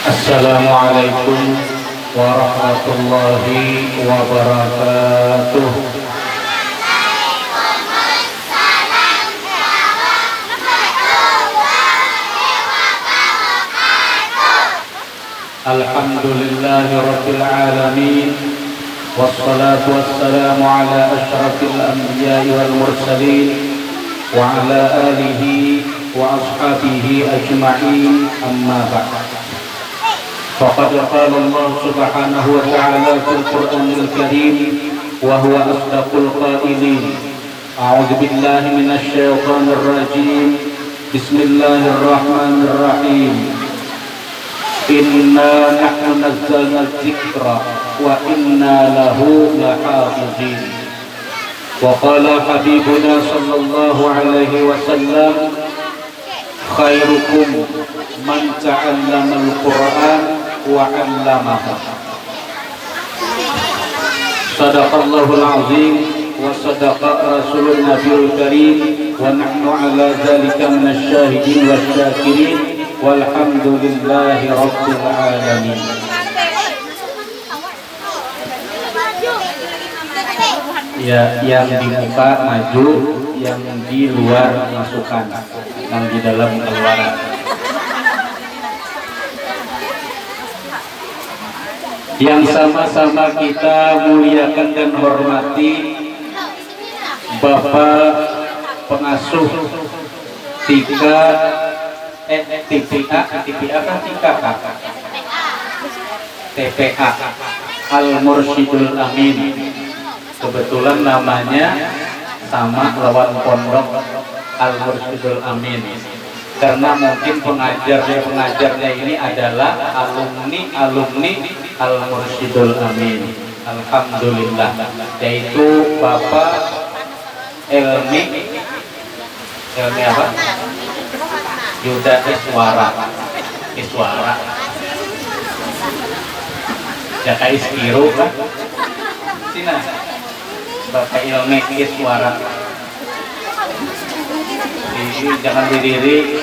Assalamualaikum warahmatullahi wabarakatuh. Alhamdulillahi rabbil alamin. Wassalatu wassalamu ala asyrafil anbiya'i wal mursalin wa ala alihi wa ashabihi ajma'in, amma ba'd. Faqad qala Allah subhanahu wa ta'ala fil Qur'anil Karim wa huwa asdaqul qailin. A'udzu billahi minasy syaithanir rajim. Bismillahirrahmanirrahim. Inna nahnu nazzalna dzikra wa inna lahu lahafizin. Wa qala habibuna sallallahu alaihi wasallam, khairukum man ta'allama al-Qur'an wa 'allamahu. Sadaqallahul azim wa sadaqa rasulun nabiyul karim wa nahnu ala dzalika minasy syahidin wasyakirin walhamdulillahi rabbil alamin. Ya, yang dibuka maju, yang di luar masukkan, yang di dalam keluar. Yang sama-sama kita muliakan dan hormati Bapak Pengasuh TPA Al-Mursyidul Amin. Kebetulan namanya sama lawan pondok Al-Mursyidul Amin, karena mungkin pengajarnya ini adalah alumni Al-Mursyidul Amin. Alhamdulillah, yaitu Bapak Elmi apa? Yuda Iswara Jaka Iskiru kan? Sina Bapak Ilmi Iswara. Jangan berdiri,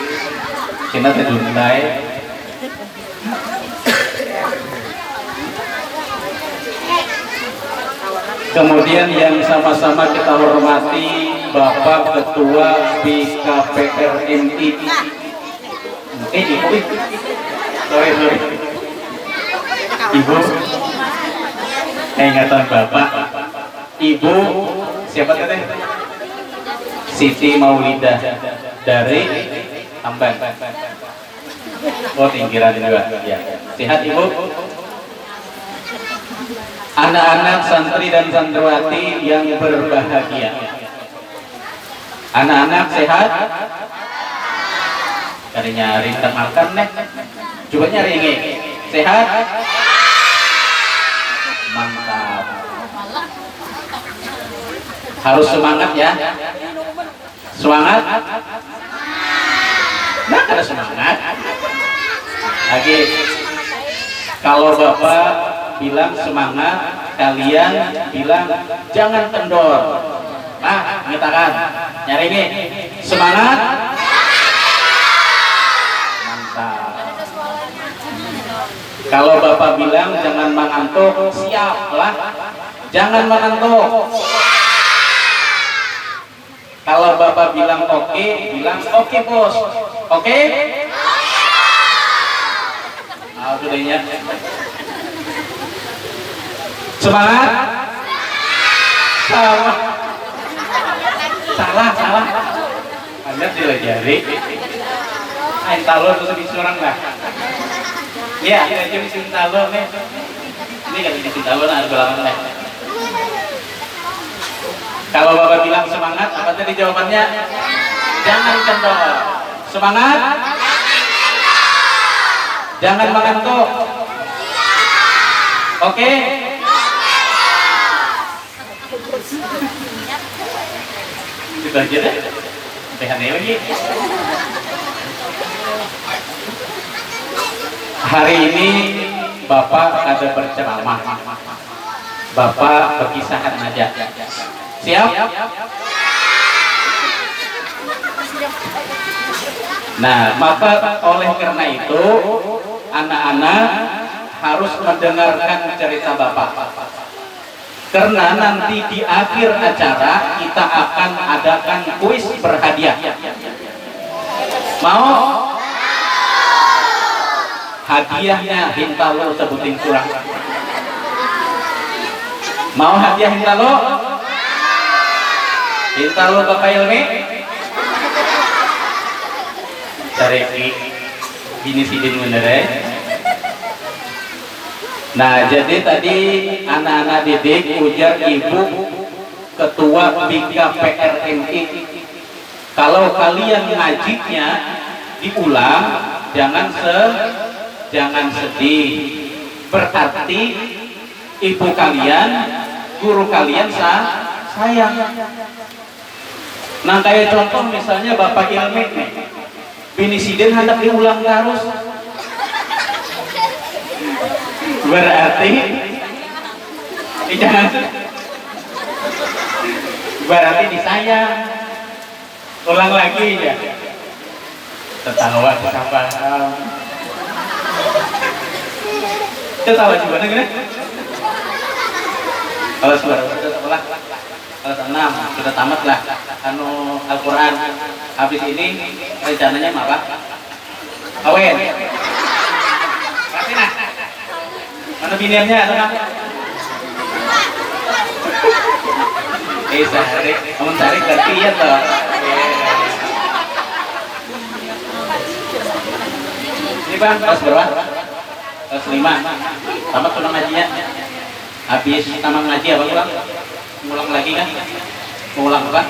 Cina terjuntai. Kemudian yang sama-sama kita hormati Bapak Ketua BKPRMI. Sorry. Ibu, ingatan Bapak. Ibu siapa tadi? Siti Maulidah dari Tamban. Oh, tinggiran juga. Ya. Sehat Ibu? Anak-anak santri dan santriwati yang berbahagia. Anak-anak sehat? Cari nyari makan nih. Coba nyari ini. Sehat? Mantap. Harus semangat ya. Semangat? Nah, ada semangat. Lagi. Kalau Bapak bilang semangat, kalian bilang jangan kendor. Nah, nyatakan. Nyari ini. Semangat? Mantap. Kalau Bapak bilang jangan mengantuk, siaplah. Jangan mengantuk. Kalau Bapak bilang oke, bilang oke bos. Oke? Sudahnya. Semangat? Salah. Anda dilajari. Ain talon itu bisa orang lah. Iya, ini bisa talon nih. Ini kan bisa talon ada belakang nih. Kalau Bapak bilang semangat, apa tadi jawabannya? Jangan kendor. Semangat? Jangan mengantuk. Oke? Itu aja deh. Sampai lagi. Hari ini Bapak ada berceramah. Bapak berkisahkan aja. Siap? Nah, maka oleh karena itu anak-anak harus mendengarkan cerita Bapak. Karena nanti di akhir acara kita akan adakan kuis berhadiah. Mau? Hadiahnya hintalo sebutin kurang. Mau hadiah hintalo? Hintalo Bapak Ilmi? Careki ini sidin bener ya. Nah, jadi tadi anak-anak didik ujar Ibu Ketua Bika PRMI, kalau kalian ngajinya diulang, jangan sedih. Berarti ibu kalian, guru kalian sayang. Nah, kayak contoh misalnya Bapak Ilmi nih, bini sidin hendak diulang terus. Berarti jangan, berarti disayang. Ulang lagi ya. Tertawa siapa? Tertawa gimana gini? Kalau sudah sekolah, kelas 6 sudah tamat lah. Anu Al-Quran. Habis ini rencananya apa? Kawin. Mana biniannya? Sehari, kamu cari ganti ya toh. Ini Bang, kelas berapa? Kelas 5. Tamat pulang ngajinya. Habis tamat ngaji apa pulang? Ngulang lagi kan? Ngulang apa?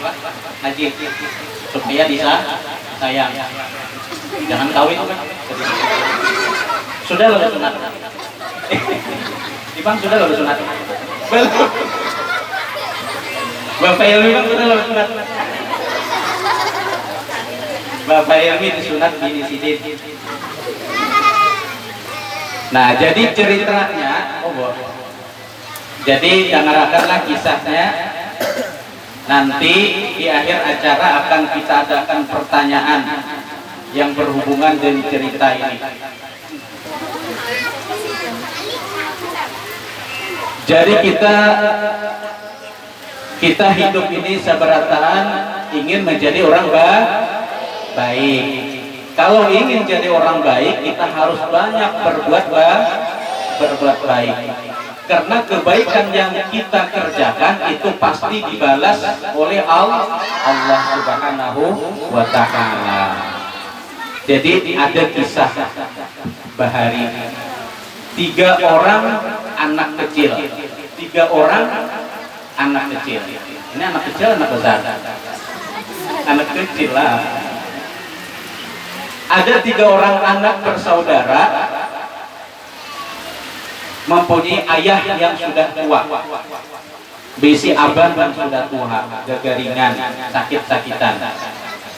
Ngaji. Supaya bisa sayang. Jangan kawin kan? Sudah loh sunat. Bang sudah loh sunat. Belum. Bapak Ilmi Bang sudah loh sunat. Bapak Ilmi disunat bini sidin. Nah, jadi ceritanya, jadi dengarkanlah kisahnya. Nanti di akhir acara akan kita adakan pertanyaan yang berhubungan dengan cerita ini. Jadi kita hidup ini seberataan ingin menjadi orang baik. Kalau ingin jadi orang baik, kita harus banyak berbuat baik. Karena kebaikan yang kita kerjakan itu pasti dibalas oleh Allah Subhanahu wa Ta'ala. Jadi ada kisah Bahari. 3 orang anak kecil. 3 orang anak kecil. Ini anak kecil, anak besar. Anak kecil lah. Ada 3 orang anak bersaudara mempunyai ayah yang sudah tua. Bisi abah yang sudah tua, gagaringan, sakit-sakitan.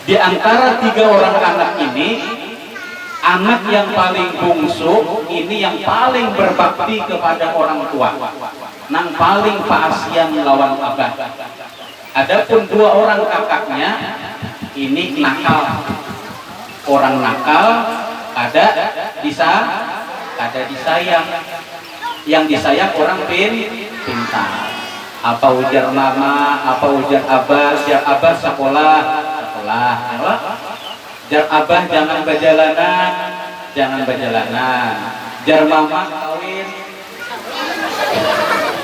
Di antara 3 orang anak ini, anak yang paling bungsu ini yang paling berbakti kepada orang tua, nang paling paasian lawan abah. Adapun 2 orang kakaknya ini nakal, orang nakal, ada disayang. Yang disayang orang pintar. Apa ujar mama, apa ujar abah sekolah. Jar abah jangan berjalanan. Jar mama kawin.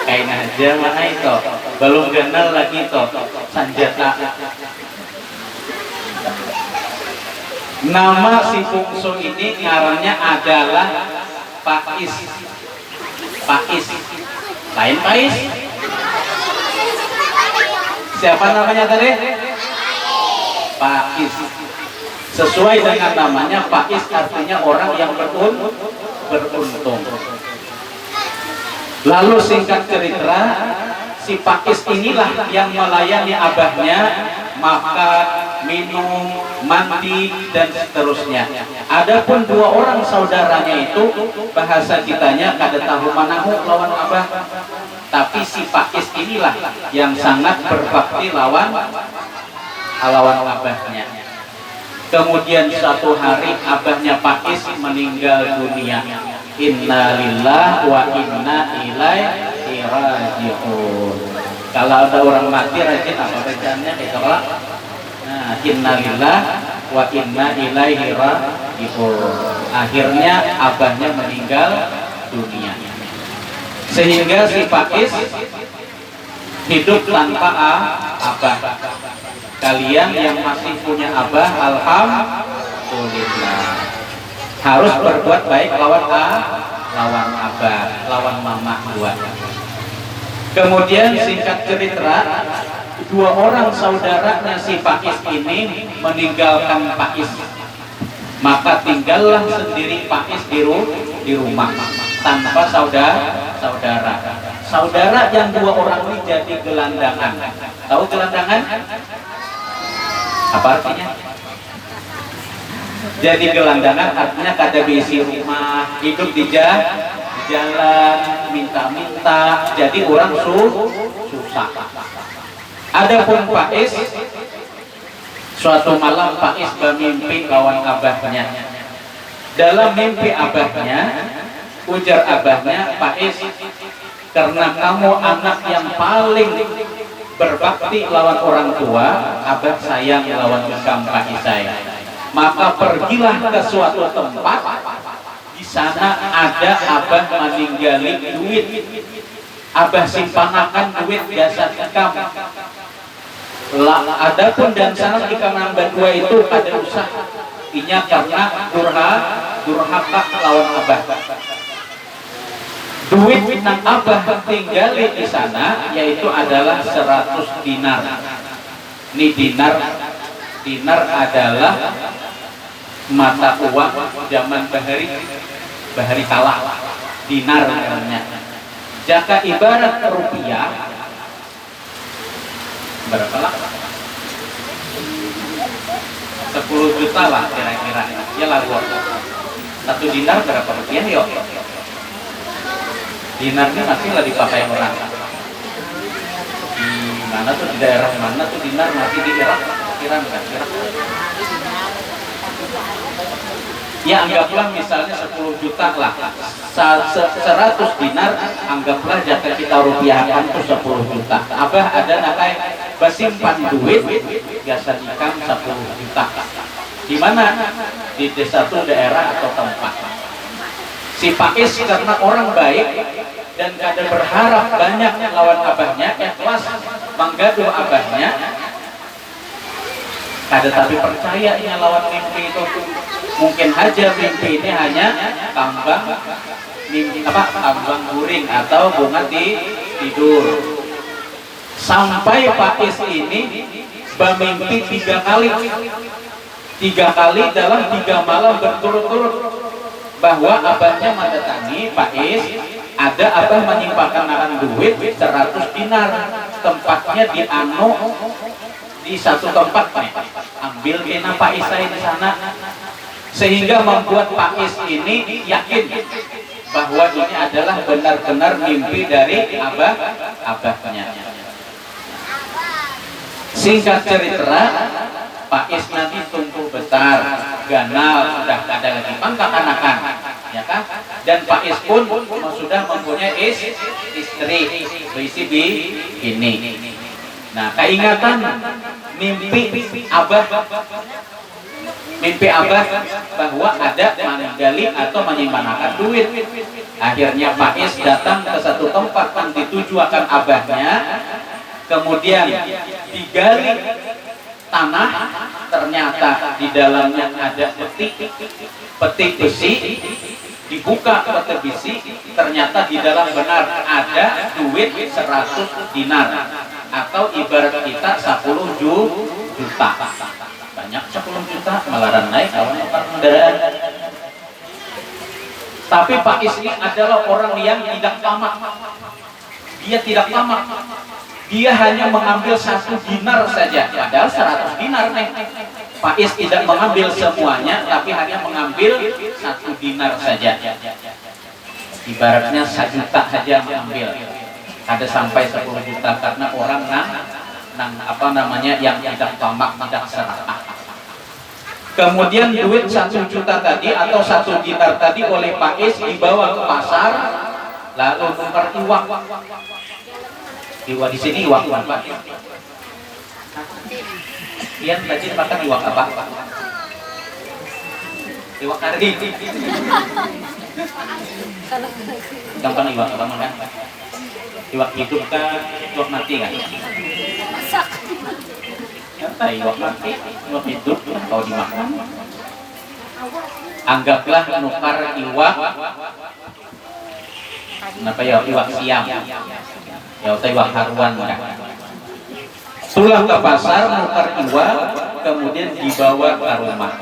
Kain aja mana itu, belum kenal lagi toh sanjata. Nama si bungsu ini ngarannya adalah Pais. Lain Pais. Siapa namanya tadi? Pais. Sesuai dengan namanya, Pais artinya orang yang beruntung. Lalu singkat cerita, si Pais inilah yang melayani abahnya, makan, minum, mandi, dan seterusnya. Adapun 2 orang saudaranya itu bahasa kitanya kada tahu manahu lawan abah. Tapi si Pais inilah yang sangat berbakti lawan abahnya. Kemudian suatu hari abahnya Pak Is meninggal dunia. Innalillah wa inna ilaihi raji'un. Kalau ada orang mati rajin apa bacaannya itu kalau nah, innalillah wa inna ilaihi raji'un. Akhirnya abahnya meninggal dunia. Sehingga si Pak Is hidup tanpa abah. Kalian yang masih punya abah, alhamdulillah. Harus berbuat baik lawan abah, lawan mama buat. Kemudian singkat cerita, dua orang saudaranya si Pak Is ini meninggalkan Pak Is. Maka tinggallah sendiri Pak Is di rumah tanpa saudara. Saudara yang dua orang ini jadi gelandangan. Tahu gelandangan? Apa artinya? Jadi gelandangan artinya kada diisi rumah, hidup di jalan, minta-minta, jadi orang susah. Adapun Pak Is, suatu malam Pak Is bermimpi kawan abahnya. Dalam mimpi abahnya, ujar abahnya, Pak Is, karena kamu anak yang paling berbakti lawan orang tua, abah sayang lawan bekam Pak Is saya. Maka pergilah ke suatu tempat, di sana ada abah meninggali duit. Abah simpanakan duit biasa bekam. Adapun dan sana jika menambah dua itu ada usaha. Inya karena durhaka lawan abah. Duit nang abah tinggali di sana yaitu adalah 100 dinar. Ini dinar adalah mata uang zaman bahari kala. Dinar namanya. Jika ibarat rupiah berapa lah? 10 juta lah kira-kira. Ya lah gua. 1 dinar berapa rupiah yuk? Dinarnya masih lah dipakai orang. Di mana tuh, di daerah mana tuh dinar masih di Irak? Iran kan? Irak. Ya anggaplah misalnya 10 juta lah. 100 dinar anggaplah jika kita rupiahkan tuh 10 juta. Abah ada nakai bersimpan duit biasa ikan 10 juta. Di mana? Di satu daerah atau tempat. Si Pak Is karena orang baik dan kada berharap banyak lawan abahnya, ikhlas menggaduh abahnya, kada tapi percayanya lawan mimpi itu. Mungkin aja mimpi ini hanya tambang guring atau bunga tidur. Sampai Pak Is ini bermimpi 3 kali. 3 kali dalam 3 malam berturut-turut bahwa abahnya mendatangi Pak Is, ada abah menyimpangkan duit 100 dinar, tempatnya di satu tempat nih, ambil kena Pak Is saya di sana, sehingga membuat Pak Is ini yakin bahwa ini adalah benar-benar mimpi dari abahnya. Singkat cerita, Pak Is nanti tumbuh besar, ganal, sudah ada lagi pangkat anakan, ya kan? Dan Pak Is pun sudah mempunyai istri, berisi ini. Nah, keingatan mimpi abah bahwa ada menggali atau menyimpankan duit. Akhirnya Pak Is datang ke satu tempat yang dituju akan abahnya, kemudian digali tanah, ternyata di dalamnya ada peti besi, dibuka peti besi, ternyata di dalam benar ada duit 100 dinar atau ibarat kita 10 juta. Banyak 10 juta malaran naik kawan kendaraan. Tapi Pak Is ini adalah orang yang tidak tamak. Dia tidak tamak. Dia hanya mengambil 1 dinar saja, padahal 100 dinar nih. Pak Is tidak mengambil semuanya, tapi hanya mengambil 1 dinar saja. Ibaratnya 1 juta saja mengambil. Ada sampai 10 juta karena orang yang tidak tamak, tidak serakah. Kemudian duit 1 juta tadi atau 1 dinar tadi oleh Pak Is dibawa ke pasar, lalu tukar iwak. Iwak di sini iwak Pak. Ian tadi makan iwak apa? Iwak kari. Gampang iwak apa makan? Iwak hidup kah? Iwak mati kan? Iwak mati, iwak hidup kalau dimakan. Anggaplah nukar iwak. Kenapa ya iwak siam? Ya iwak haruan kan? Pulang ke pasar nukar iwak, kemudian dibawa ke rumah.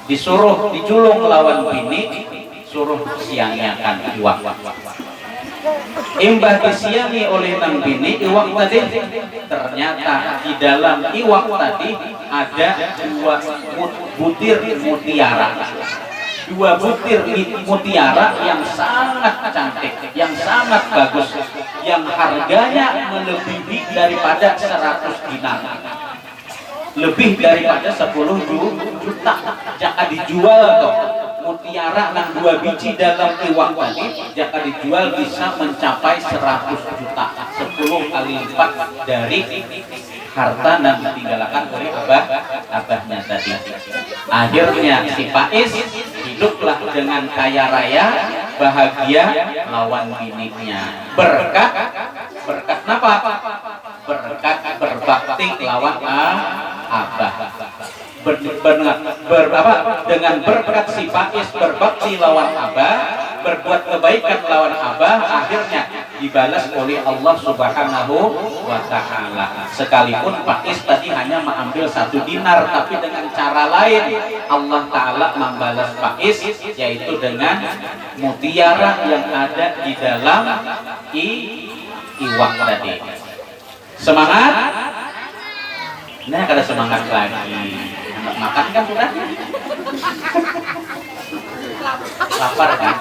Disuruh dijulung lawan bini, suruh siangiakan iwak. Imbah disiangi oleh nang bini iwak tadi, ternyata di dalam iwak tadi ada 2 butir mutiara. 2 butir mutiara yang sangat cantik, yang sangat bagus, yang harganya melebihi daripada 100 dinar. Lebih daripada 10 juta. Jika dijual toh mutiara nang 2 biji dalam iwak tadi, jika dijual bisa mencapai 100 juta, 10 kali lipat dari harta yang ditinggalkan oleh abahnya tadi. Akhirnya si Pak Is hiduplah dengan kaya raya, bahagia lawan bininya. Berkat apa? Berkat berbakti lawan abah. Dengan berkat si Pak Is berbakti lawan abah, berbuat kebaikan lawan abah, akhirnya dibalas oleh Allah Subhanahu wa Ta'ala. Sekalipun Pak Is tadi hanya mengambil 1 dinar, tapi dengan cara lain Allah Ta'ala membalas Pak Is, yaitu dengan mutiara yang ada di dalam iwak tadi. Semangat! Nah, kada semangat lagi. Anak makan kan sudah? Lapar kan?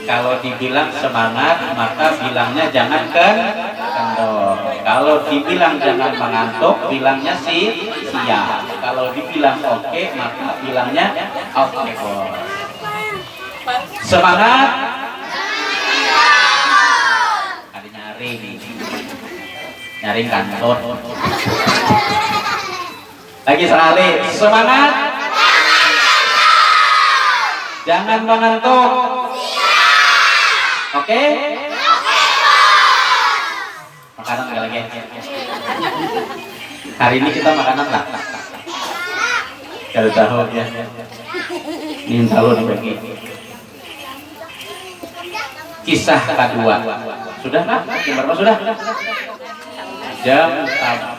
Kalau dibilang semangat, maka bilangnya jangan kendor. Kalau dibilang jangan mengantuk, bilangnya siap. Kalau dibilang oke, maka bilangnya oke. Semangat. Ada nyaring kantor. Lagi sekali, semangat. Jangan mengantuk. Oke? Makanan nggak lagi? Hari ini kita makanan lah. Kalau tahu ya. Ini tahu dibagi. Kisah kedua. Sudah kan? Jam berapa sudah? Jam 11.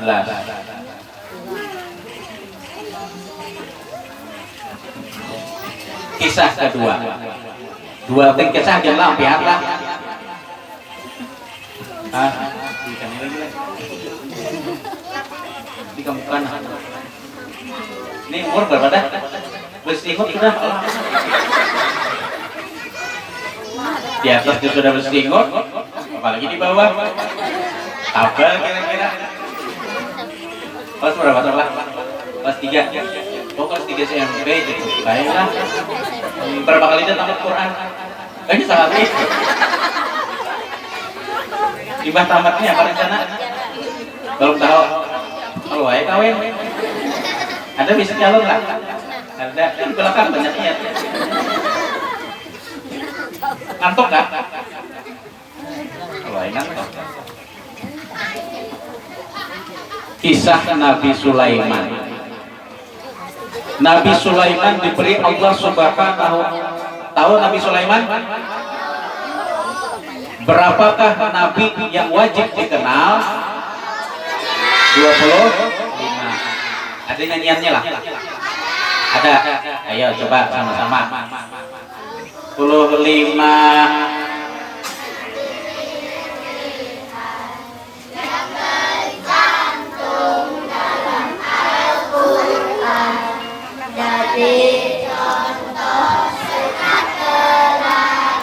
Kisah kedua. 2 ting kisah jam lah, biarlah. Di kamukan. Ini umur berapa dah? Bersinggung sudah. Di atas dia sudah bersinggung, apalagi di bawah. Tabel kira-kira. Kelas berapa sekolah? Kelas 3. Oh, kelas 3 SMP gitu. Baiklah. Berapa kali dia tamat Quran? Kayaknya sekali. Ibah tamatnya apa rencana? Belum tahu. Kalau wae kawin. Ada bisa calon lah. Ada di belakang banyak niat. Ngantuk kan? Kalau wae ngantuk. Kisah Nabi Sulaiman. Nabi Sulaiman diberi Allah Subhanahu. Tahu Nabi Sulaiman? Berapakah nabi yang wajib dikenal? 25. Ada nyanyiannya lah. Ada. Ayo coba sama-sama. 25. Jadi contoh sekat teladan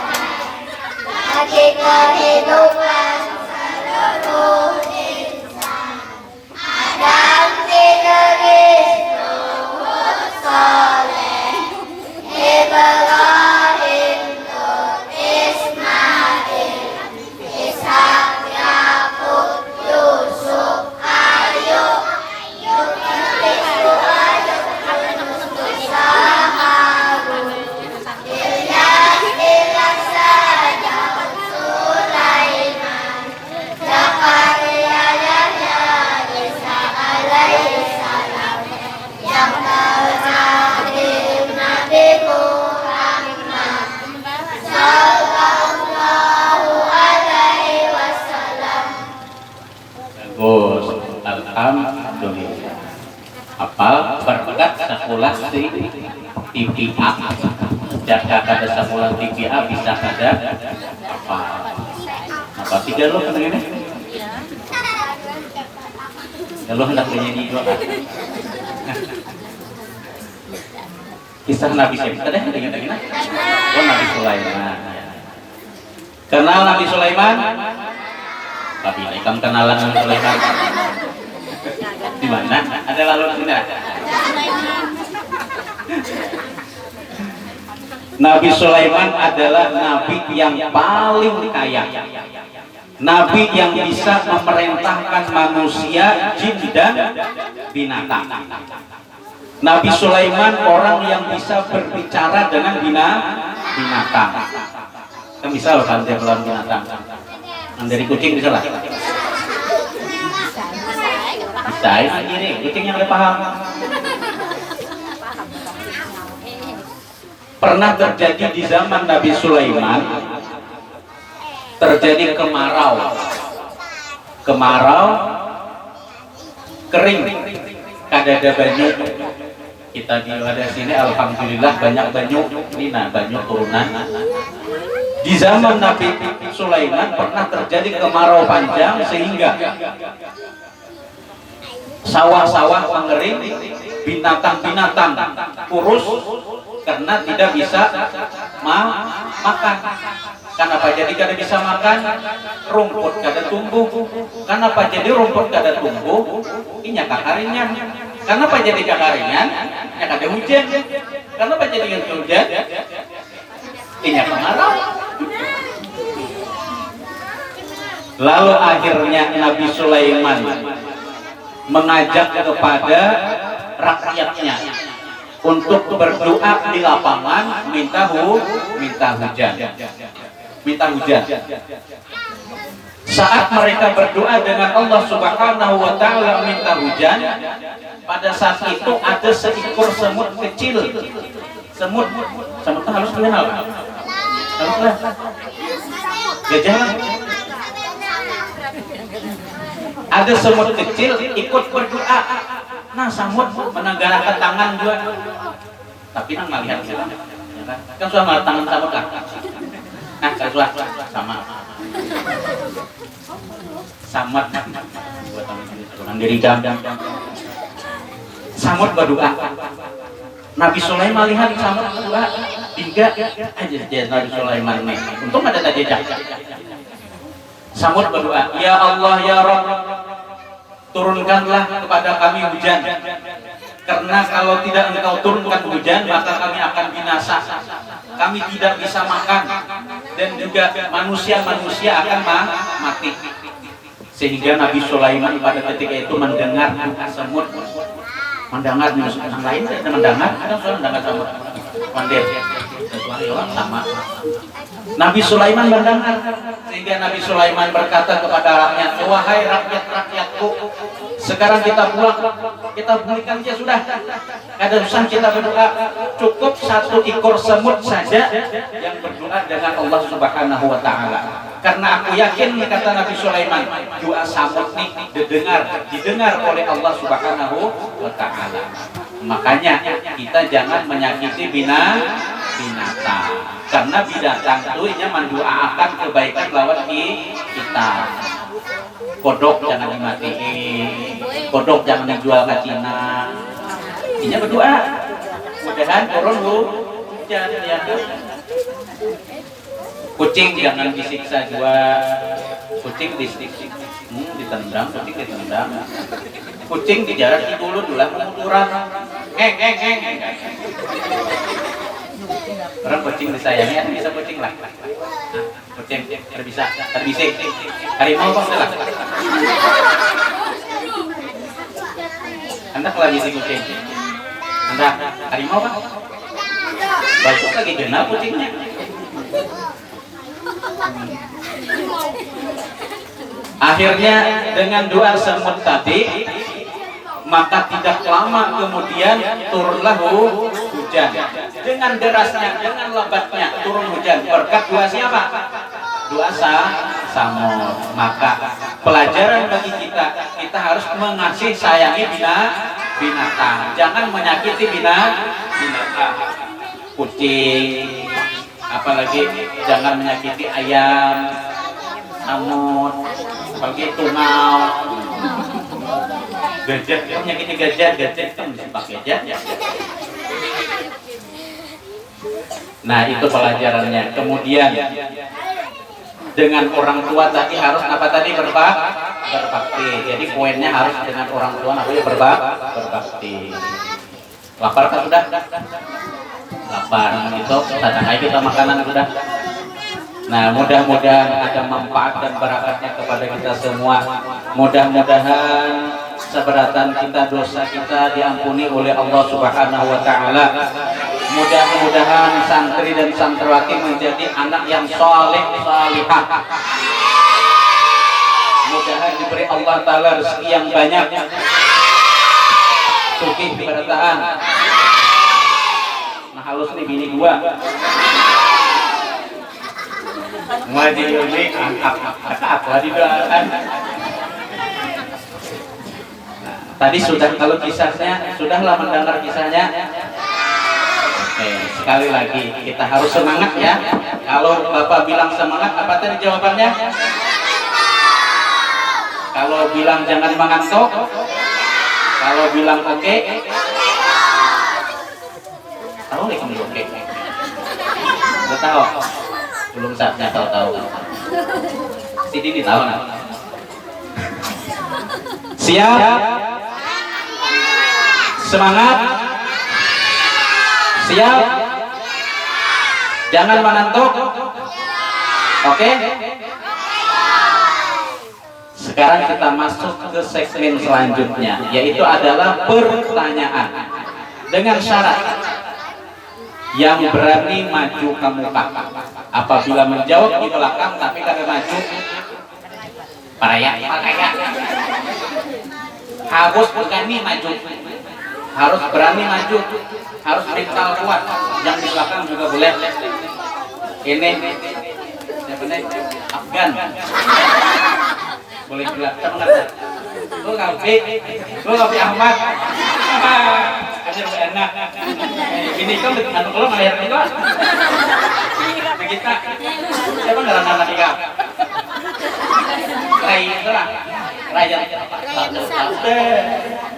bagi kehidupan seluruh insan. Adam di negeri sekolah di TV A. Jika kada sekolah TV A bisa kada apa tiga lo kan ini? Kalau hendak menyanyi juga. Kisah Nabi siapa? Tadi dengar. Oh, Nabi Sulaiman. Kenal Nabi Sulaiman? Tapi kamu kenalan Nabi Sulaiman? Di mana? Ada lalu tidak? Nabi Sulaiman adalah nabi yang paling kaya. Nabi yang bisa memerintahkan manusia, jin dan binatang. Nabi Sulaiman orang yang bisa berbicara dengan binatang. Kan bisa loh kan dia melawan binatang. Dari kucing bisa lah. Bisa ini kucing yang lebih paham. Pernah terjadi di zaman Nabi Sulaiman, terjadi kemarau kering, kada ada banyu. Kita di ada sini alhamdulillah banyak banyu, banyu turunan. Di zaman Nabi Sulaiman pernah terjadi kemarau panjang sehingga sawah-sawah mengering, binatang-binatang kurus karena tidak bisa makan. Kenapa jadi kada bisa makan? Rumput kada tumbuh. Kenapa jadi rumput kada tumbuh? Inya kakaringan. Kenapa jadi kakaringan? Ya kada hujan. Kenapa jadi hujan? Inya kemarau. Lalu akhirnya Nabi Sulaiman mengajak kepada rakyatnya untuk berdoa di lapangan minta hujan. Saat mereka berdoa dengan Allah Subhanahu wa taala minta hujan, pada saat itu ada seekor semut kecil. Semut harus dikenal. Haruslah. Gajah. Ada semut kecil ikut berdoa. Nah, semut menegarakan tangan juga. Tapi nang melihat ya kan sudah melihat tangan semut kan. Nah, sudah sama. Samad buat tangan diri jam. Samud berdoa. Nabi Sulaiman melihat samud berdoa. Tiga aja Nabi Sulaiman nih. Untung ada tadi jam. Samud berdoa, ya Allah ya Rabb, turunkanlah kepada kami hujan. Karena kalau tidak engkau turunkan hujan, maka kami akan binasa. Kami tidak bisa makan dan juga manusia akan mati. Sehingga Nabi Sulaiman pada ketika itu mendengar semut, mendengar yang lain, mendengar semut, sama. Nabi Sulaiman mendengar, sehingga Nabi Sulaiman berkata kepada rakyat, wahai rakyat-rakyatku, sekarang kita pulang, kita berikan aja sudah, kada usah kita berdoa, cukup satu ekor semut saja yang berdoa dengan Allah Subhanahu wa taala. Karena aku yakin, kata Nabi Sulaiman, doa semut ini didengar oleh Allah Subhanahu wa taala. Makanya kita jangan menyakiti binatang, karena binatang itu mendoakan kebaikan lawan kita. Kodok jangan dimatiin, kodok jangan dijual ke Cina. Ini berdoa, mudahan turun hujan ya. Kucing jangan disiksa juga, kucing ditendang, kucing ditendang. Kucing dijarak dulu menguturan. Orang kucing disayangi, ada bisa kucing lah. Kucing terbisik. Harimau bang lah. Anda lagi si kucing. Anda harimau bang. Besok lagi genap kucingnya. Akhirnya dengan doa semut tadi, maka tidak lama kemudian turunlah hujan. Dengan derasnya, dengan lebatnya turun hujan. Berkat doa siapa? Doa samud. Maka pelajaran bagi kita harus mengasihi sayangi binatang. Jangan menyakiti binatang. Kucing, apalagi jangan menyakiti ayam, semut, apalagi tungau. Gajah, kamu menyakiti gajah kan pakai gajah. Nah, itu pelajarannya. Kemudian dengan orang tua tadi harus apa tadi berbakti. Jadi poinnya harus dengan orang tua namanya berbakti. Lapar kan sudah? Lapar itu datang aja kita makanan sudah. Nah, mudah-mudahan ada manfaat dan barakatnya kepada kita semua. Mudah-mudahan seberatan kita, dosa kita diampuni oleh Allah Subhanahu wa taala. Mudah-mudahan santri dan santriwati menjadi anak yang saleh salihah. Mudah-mudahan diberi Allah taala rezeki yang banyak. Sugih barataan. Nah, halus nih bini gua. Mulai diulik apa didoakan. Tadi sudah, kalau kisahnya sudahlah mendengar kisahnya. Oke, sekali lagi kita harus semangat ya. Kalau Bapak bilang semangat, apa tadi jawabannya? Kalau bilang jangan mengantuk, kalau bilang oke, tahu nih kamu oke? Udah tahu? Belum saatnya tahu. Si Dini tahu nggak? Siap? Semangat? Siap? Jangan mengantuk? Oke? Sekarang kita masuk ke segmen selanjutnya, yaitu adalah pertanyaan dengan syarat yang berani maju ke muka. Apabila menjawab di belakang tapi kada maju, paraya. Harus berani maju, harus berani maju, harus mental kuat. Yang di belakang juga boleh. Ini siapa nih? Afgan. Boleh bilang, lu ngapi Ahmad. Kasih enak. Ini kan anu kalau ngelihat itu. Kita siapa ngaran anak tiga? Rai itu lah. Raja.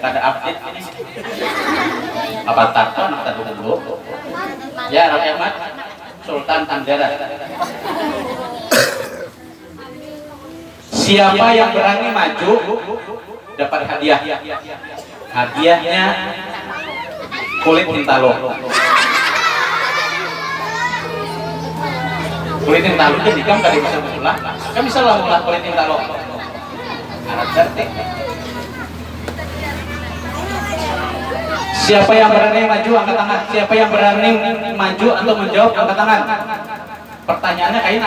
Ada update ini. Apa tato anak tato dulu? Ya, Raffi Ahmad. Sultan Tanggara. Siapa yang berani maju dapat hadiah. Hadiahnya kulit tintalo. Kulit tintalo jadi kamu kali bisa mulah. Kamu bisa lah mulah kulit tintalo. Arab cantik. Siapa yang berani maju angkat tangan. Siapa yang berani maju atau menjawab angkat tangan. Pertanyaannya kayak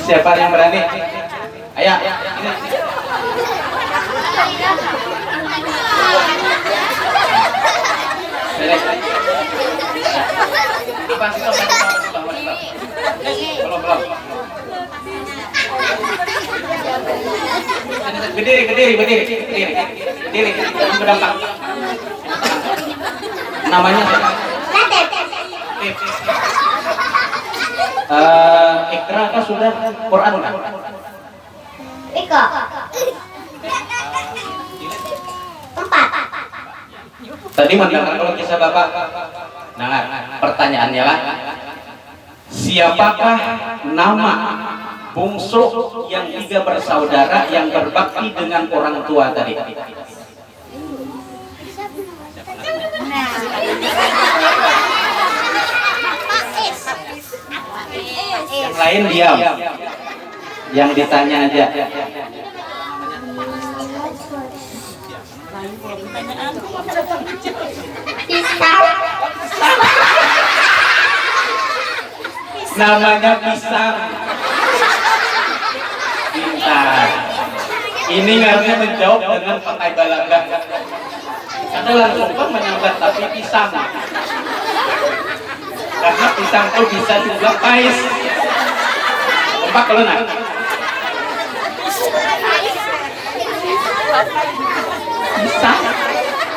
siapa yang berani? Ayo, ini. Apa sih belum. Berdiri. Berdampak. Namanya Ikra kan sudah Quran kan? Ika. 4. Tadi mendengar kalau kisah Bapak. Nah, pertanyaannya lah, siapakah nama bungsu yang 3 bersaudara yang berbakti dengan orang tua tadi? Yang lain diam. Yang ditanya aja. Namanya pisang. Pintar. Ini harusnya menjawab dengan pakai balaga. Ada langsung kan menyambat tapi pisang. Karena pisang itu bisa juga pais. Empat kalau nak. Pisang.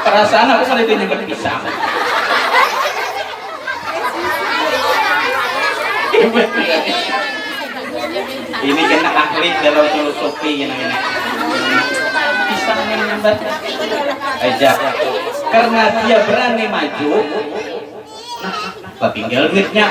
Perasaan aku kalau itu nyebut pisang. Ini kena ahli dalam filosofi ini. Pisang yang nyambat aja. Karena dia berani maju, nah, tinggal duitnya.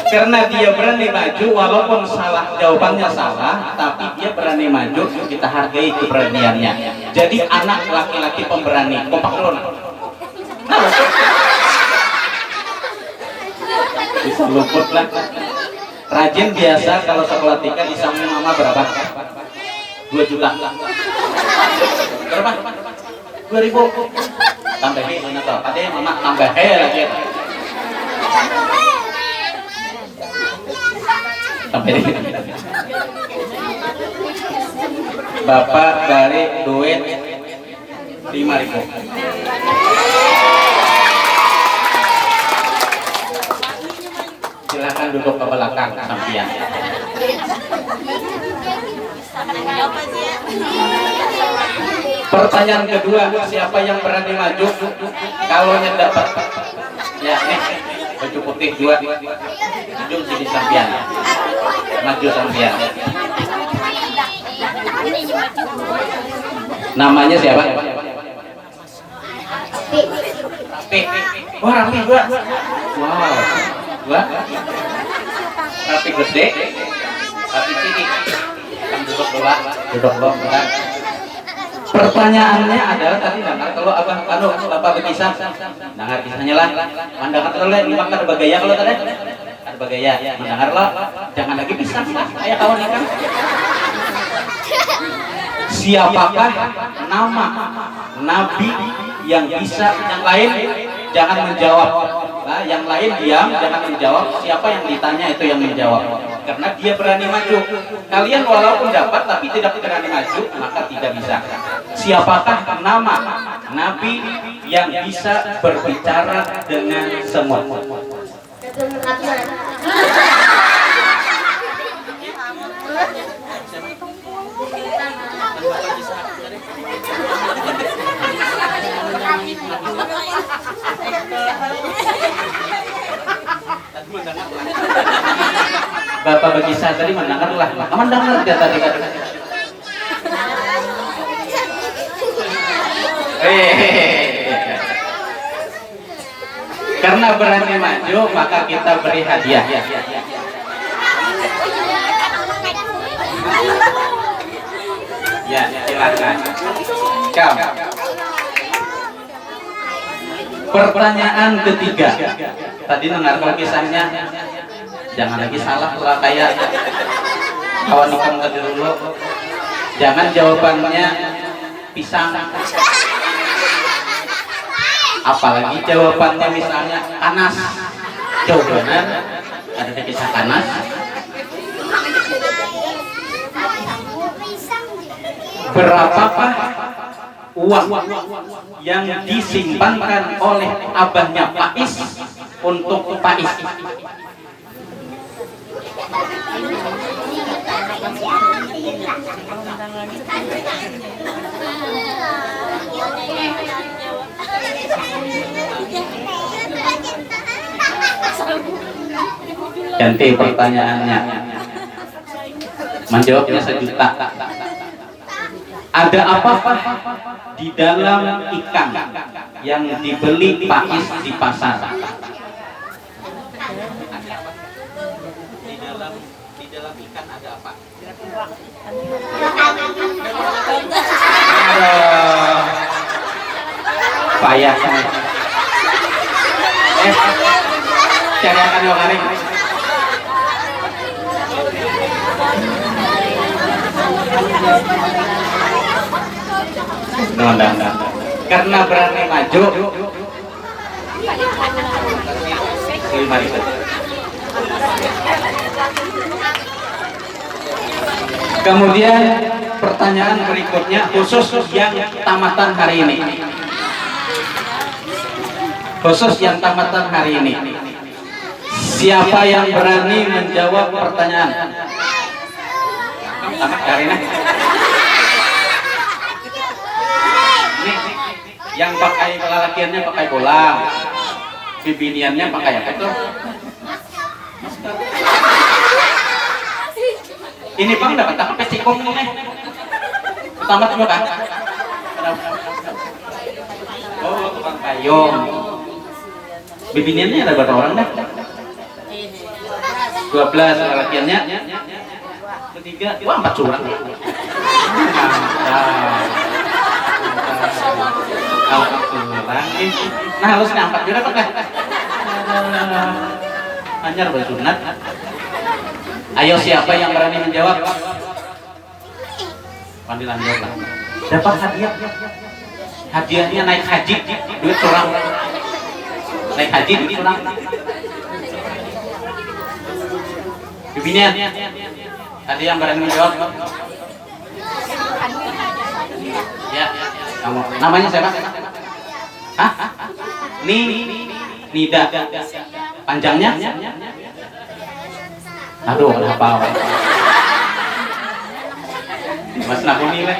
Karena dia berani maju, walaupun salah jawabannya salah, tapi dia berani maju, kita hargai keberaniannya. Jadi anak laki-laki pemberani, kompak dulu. Bisa luput lah. Rajin biasa kalau sekolah tingkat disangin mama berapa? 2 juta. Berapa? 2.000. Tambah he, mana tahu? Ada mama tambah he lagi. Sampai deh. Bapak dari duit 5.000. Silakan duduk ke belakang sampian. Pertanyaan kedua, siapa yang berani maju? Kalau dapat, ya nih baju putih 2, ujung sini sampian, maju sampian. Namanya siapa? Rapi. Wah, Rapi 2. Wow. 2. Rapi gede, Rapi cilik. Duduk dulu, duduk dulu. Pertanyaannya adalah tadi kalau abang bapak berkisah, dengar kisahnya lah. Mendengar terus ini makan bagaya kalau tadi ada bagaya, mendengar lo, jangan lagi pisah, ayah kawan kan. Siapakah nama nabi yang bisa, yang lain jangan menjawab, nah, yang lain diam, jangan menjawab. Siapa yang ditanya itu yang menjawab, karena dia berani maju. Kalian walaupun dapat tapi tidak berani maju, maka tidak bisa. Siapakah nama nabi yang bisa berbicara dengan semut? Bapak berkisah tadi mendengar lah, mendengar dia tadi kan. Karena berani maju maka kita beri hadiah. Ya, silakan. Pertanyaan ketiga. Tadi dengar kisahnya, jangan lagi salah lah kayak kawan ikan tadi dulu. Jangan jawabannya pisang. Apalagi jawabannya misalnya panas. Jawabannya ada di kisah panas. Berapakah uang yang disimpankan oleh abahnya Pais untuk Pais? Ganti pertanyaannya. Menjawabnya 1 juta. Ada apa di dalam ikan yang dibeli Pais di pasar? Di dalam ikan ada apa? Payah. Cari akan yang lain. Nah. Karena berani maju, 5.000. Kemudian pertanyaan berikutnya khusus yang tamatan hari ini. Khusus yang tamatan hari ini. Siapa yang berani menjawab pertanyaan? tamat karena ini yang pakai lelakiannya pakai bolang, bibiniannya pakai apa itu? Masker. Ini bang dapat apa cikong nih? Tamat juga kan? Oh, tukang payung. Bibiniannya ada berapa orang dah? 12 lelakiannya. Ketiga, wah 4 curang. Nah, harus ngangkat juga pakai. Anyar bersunat. Ayo siapa yang berani menjawab? Pandilan jawab lah. Dapat hadiah. Hadiahnya naik haji, duit curang. Naik haji, duit curang. Bibinya, ada yang berani menjawab? Ya, kamu. Namanya siapa? Hah? Nida. Panjangnya? Aduh, apa? Mas Nakuni lah.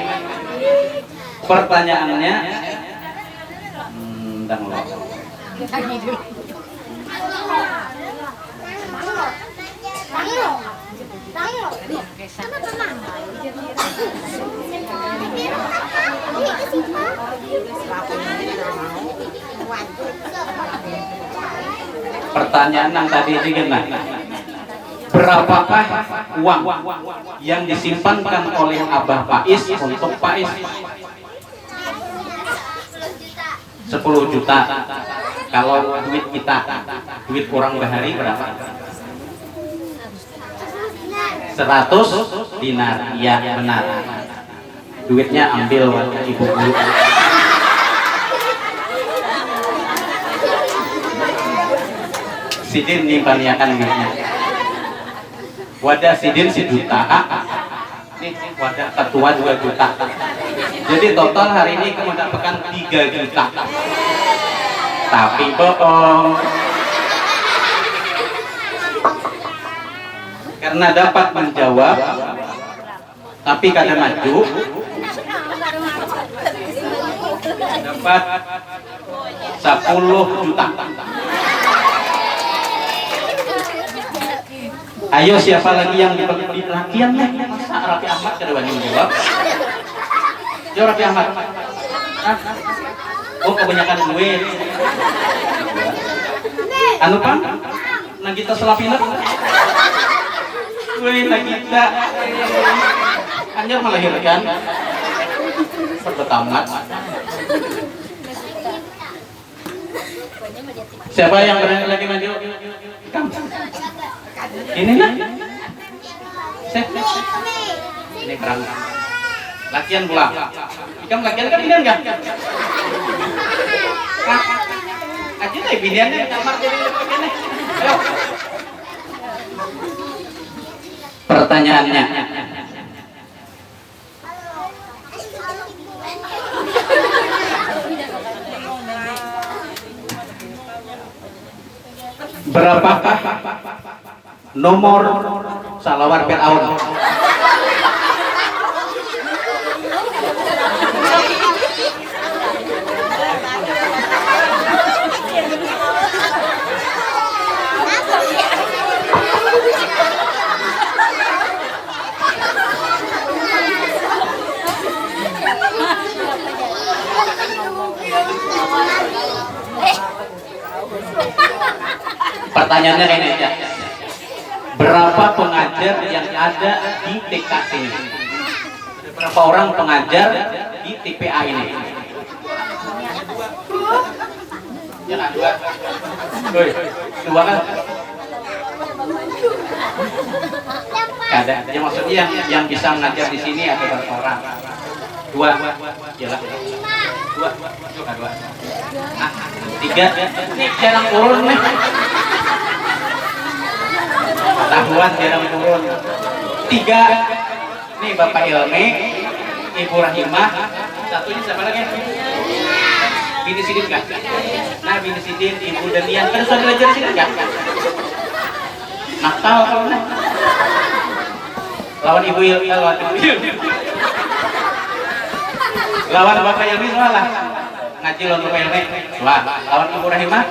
Pertanyaannya, dan lo. Pertanyaan yang tadi juga, berapakah uang yang disimpankan oleh Abah Faiz untuk Faiz? 10 juta. Kalau duit kita, duit orang bahari berapa? 100 dinar. Iya benar. Duitnya ambil waktu ibu guru. Sidin nimpaniakan duitnya. Wadah sidin 1 juta. Nih wadah ketua 2 juta. Jadi total hari ini kamu mendapatkan 3 juta. Tapi bohong. Karena dapat menjawab, tapi kada maju, dapat 10 juta. Ayo siapa lagi yang di pelatihan nih? Masa Raffi Ahmad kada wani menjawab? Yo Raffi Ahmad. Oh kebanyakan duit. Anu Pak? Nagita Selapina. Wih Nagita. Anjar melahirkan. Pertama. Siapa yang berani lagi maju? Kamu. Ini nah. Ini perang. Latihan pula. Kamu latihan kan binian enggak? Aja deh biniannya kamar jadi begini. Ayo. Pertanyaannya. Berapakah nomor salawat Fir'aun? Pertanyaannya ini aja. Berapa pengajar yang ada di TKC ini? Berapa orang pengajar di TPA ini? Jangan dua. Dua kan? Ada. Ya maksudnya yang bisa mengajar di sini ada berapa orang? Dua. Yalah. Dua. Ah, 3. Ini jarang turun nih. Tahuan jarang turun. 3. Nih Bapak Ilmi, Ibu Rahimah, satunya siapa lagi? Bini Sidin kan? Nah Bini Sidin, Ibu Danian, kan sudah belajar Sidin kan? Nakal kalau nih. Lawan ibu lawan ibu lawan bapak Ilmi lah. Ngaji lawan bapak Ilmi. Wah, lawan ibu Rahimah.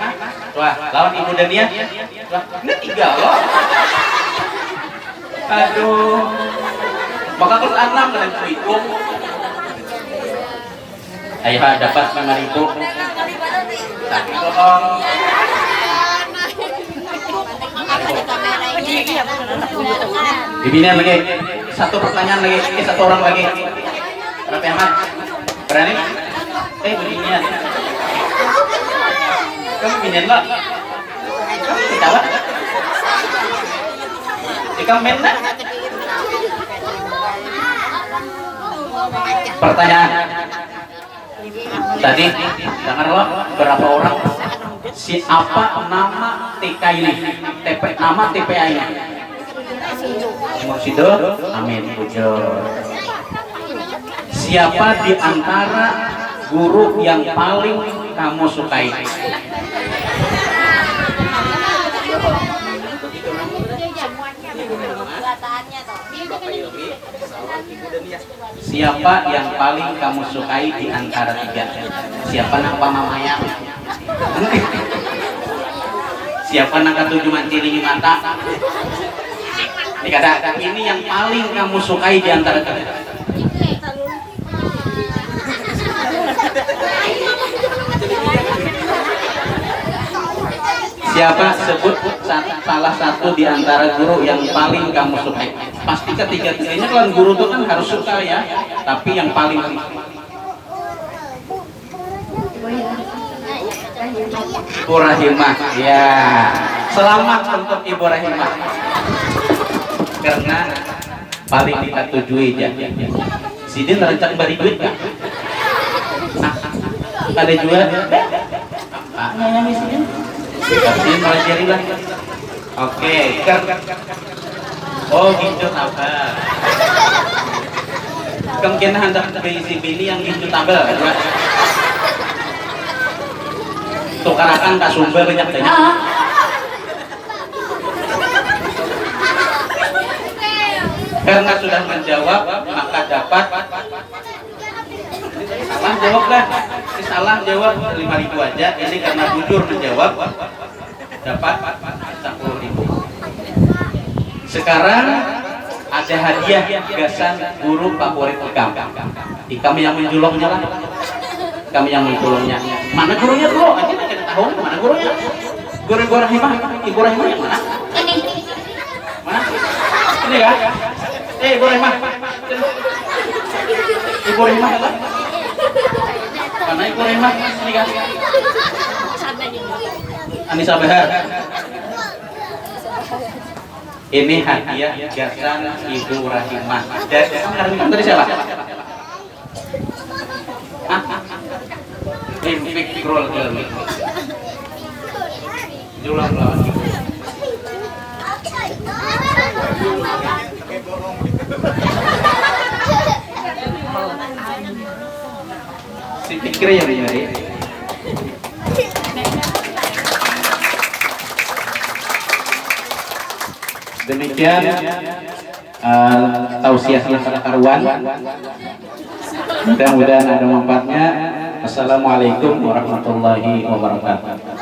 Wah, lawan ibu Dania. Wah, ini 3 loh. Aduh. Maka kelas 6 kalian itu. Ayo dapat 5.000. Tapi tolong. Dibina lagi. Satu pertanyaan lagi. Satu orang lagi. Rapi Ahmad. Berani? Beginian. Kamu beginian lah. Kamu ketawa? Kamu main lah? Pertanyaan. Tadi dengar lo berapa orang? Siapa nama TK ini? Nama TPA ini? Mursido. Amin. Bujur. Siapa di antara guru yang paling kamu sukai? Siapa yang paling kamu sukai di antara 3? Siapa nang pamamaya? Siapa nang ketujuh mancing mata? Dikata ini yang paling kamu sukai di antara 3. Siapa sebut salah satu di antara guru yang paling kamu sukai? Pasti ketiga-tiganya kan guru itu kan harus suka ya, tapi yang paling Ibu Rahimah. Ya, selamat untuk Ibu Rahimah karena paling disetujui ya. Sidin rencang bari duit kan? Ada juga apa yang Sidin? Dikasih pelajari lah. Oke, oh gitu sabar. Kemungkinan hendak berisi bini yang gitu tabel. Tukarakan tak sumber banyak-banyak. Karena sudah menjawab maka dapat. Salah jawab lah. Salah jawab 5.000 aja. Ini karena jujur menjawab dapat 10.000. Sekarang ada hadiah gasan guru favorit Ikam yang menjulungnya lah. Kami yang menjulungnya. Mana gurunya dulu? Aja kita tahu mana gurunya. Guru Rahimah, Ibu Rahimah yang mana? Ini. Mana? Ini ya? Ibu Rahimah. Ibu Rahimah kan? Mana Ibu Rahimah? Ini kan? Anissa Bahar. Ini hadiah gasan Ibu Rahimah. Dan tadi siapa? Invik Krol Ilmi. Julang lawan. Si pikir ya nyari. Demikian tausiahnya pada karuan. Mudah-mudahan ada manfaatnya. Assalamualaikum warahmatullahi wabarakatuh.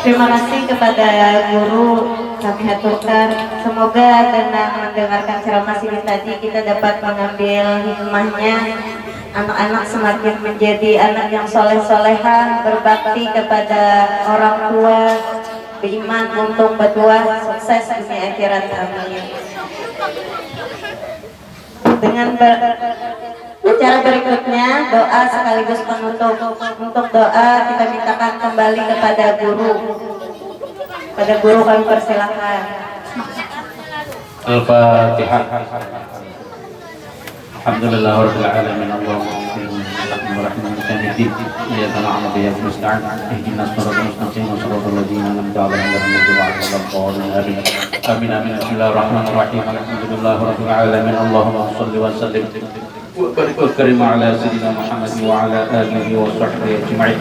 Terima kasih kepada guru, kami haturkan. Semoga dengan mendengarkan ceramah sini tadi kita dapat mengambil hikmahnya. Anak-anak semakin menjadi anak yang soleh-soleha, berbakti kepada orang tua, beriman untuk berdoa sukses dunia akhirat. Amin. Dengan acara berikutnya doa sekaligus penutup. Untuk doa kita mintakan kembali kepada guru. Pada guru kami persilakan. Al-Fatihah. Alhamdulillah rabbil alamin. Allahumma rahmatika nabiyyi iyyaka na'budu wa iyyaka nasta'in ihdinas siratal mustaqim siratal ladzina an'amta 'alaihim ghairil maghdubi 'alaihim waladdallin. Amin amin. Bismillahirrahmanirrahim. Alhamdulillah rabbil alamin. Allahumma shalli wa sallim wa barik wa karim ala sayyidina Muhammad wa ala alihi wa sahbihi ajma'in.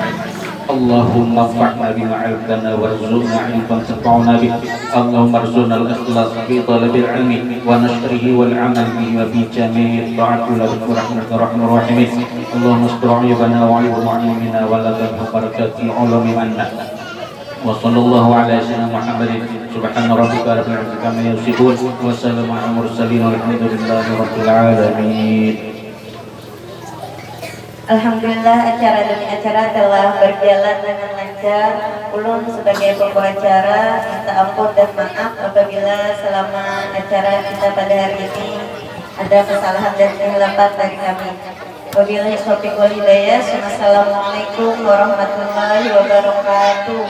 Allahumma fa'na bima 'allamtana warzuqna 'ilman tanfa'una bih. Allahumma arzuqna al-ikhlas fi talabil 'ilmi wa nashrihi wal 'amal bihi wa fi jami'i ta'ati wa rahmatir rahmanir rahimin. Allahumma astur 'aybana wa 'aib mu'allimina wa la tanfa barakati 'ulumi manna. Wa sallallahu ala sayyidina Muhammadin subhana rabbika rabbil 'izzati amma yasifun wa salamun 'alal mursalin walhamdulillahi rabbil alamin. Alhamdulillah acara demi acara telah berjalan dengan lancar. Ulun sebagai pembawa acara minta ampun dan maaf apabila selama acara kita pada hari ini ada kesalahan dan kehilafan dari kami. Wabillahi taufiq wal hidayah. Wassalamualaikum warahmatullahi wabarakatuh.